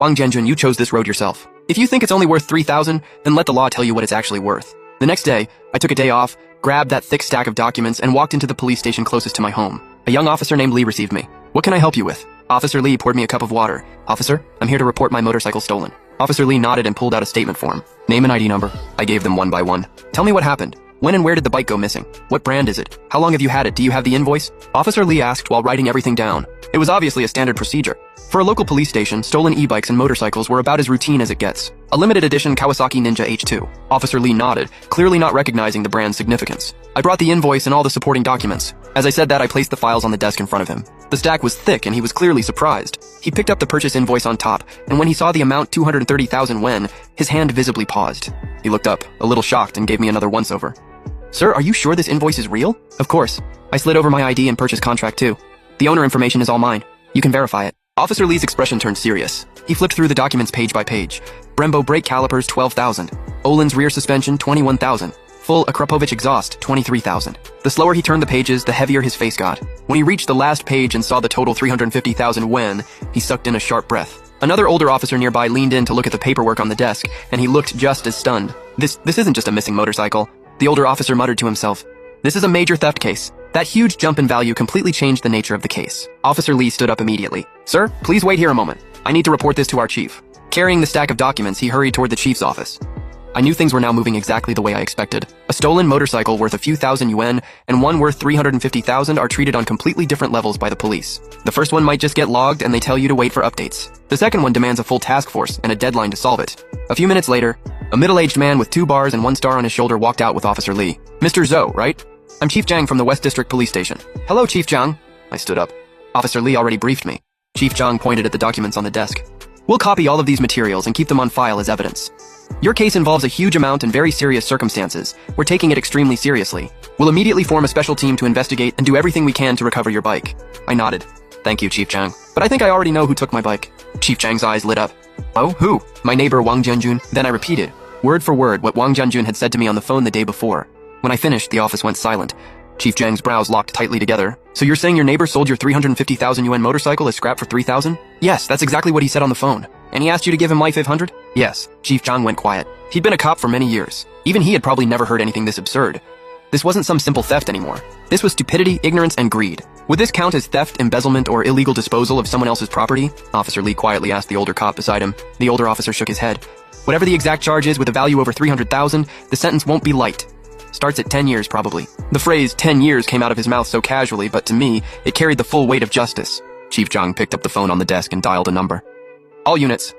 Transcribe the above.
Wang Jianjun, you chose this road yourself. If you think it's only worth 3,000, then let the law tell you what it's actually worth. The next day, I took a day off, grabbed that thick stack of documents, and walked into the police station closest to my home. A young officer named Lee received me. What can I help you with? Officer Lee poured me a cup of water. Officer, I'm here to report my motorcycle stolen. Officer Lee nodded and pulled out a statement form. Name and ID number. I gave them one by one. Tell me what happened. When and where did the bike go missing? What brand is it? How long have you had it? Do you have the invoice? Officer Lee asked while writing everything down. It was obviously a standard procedure. For a local police station, stolen e-bikes and motorcycles were about as routine as it gets. A limited edition Kawasaki Ninja H2. Officer Lee nodded, clearly not recognizing the brand's significance. I brought the invoice and all the supporting documents. As I said that, I placed the files on the desk in front of him. The stack was thick and he was clearly surprised. He picked up the purchase invoice on top, and when he saw the amount 230,000 yuan, his hand visibly paused. He looked up, a little shocked, and gave me another once-over. Sir, are you sure this invoice is real? Of course. I slid over my ID and purchase contract too. The owner information is all mine. You can verify it. Officer Lee's expression turned serious. He flipped through the documents page by page. Brembo brake calipers, 12,000. Öhlins rear suspension, 21,000. Full Akrapovich exhaust, 23,000. The slower he turned the pages, the heavier his face got. When he reached the last page and saw the total 350,000 yuan, he sucked in a sharp breath. Another older officer nearby leaned in to look at the paperwork on the desk, and he looked just as stunned. This isn't just a missing motorcycle. The older officer muttered to himself. This is a major theft case. That huge jump in value completely changed the nature of the case. Officer Lee stood up immediately. Sir, please wait here a moment. I need to report this to our chief. Carrying the stack of documents, he hurried toward the chief's office. I knew things were now moving exactly the way I expected. A stolen motorcycle worth a few thousand yuan and one worth 350,000 are treated on completely different levels by the police. The first one might just get logged and they tell you to wait for updates. The second one demands a full task force and a deadline to solve it. A few minutes later, a middle-aged man with 2 bars and 1 star on his shoulder walked out with Officer Lee. Mr. Zhou, right? I'm Chief Zhang from the West District Police Station. Hello, Chief Zhang. I stood up. Officer Lee already briefed me. Chief Zhang pointed at the documents on the desk. We'll copy all of these materials and keep them on file as evidence. Your case involves a huge amount and very serious circumstances. We're taking it extremely seriously. We'll immediately form a special team to investigate and do everything we can to recover your bike. I nodded. Thank you, Chief Zhang. But I think I already know who took my bike. Chief Zhang's eyes lit up. Oh, who? My neighbor Wang Jianjun. Then I repeated, word for word, what Wang Jianjun had said to me on the phone the day before. When I finished, the office went silent. Chief Zhang's brows locked tightly together. So you're saying your neighbor sold your 350,000 yuan motorcycle as scrap for 3,000? Yes, that's exactly what he said on the phone. And he asked you to give him my 500? Yes. Chief Zhang went quiet. He'd been a cop for many years. Even he had probably never heard anything this absurd. This wasn't some simple theft anymore. This was stupidity, ignorance, and greed. Would this count as theft, embezzlement, or illegal disposal of someone else's property? Officer Lee quietly asked the older cop beside him. The older officer shook his head. Whatever the exact charge is with a value over 300,000, the sentence won't be light. Starts at 10 years, probably. The phrase 10 years came out of his mouth so casually, but to me, it carried the full weight of justice. Chief Zhang picked up the phone on the desk and dialed a number. All units,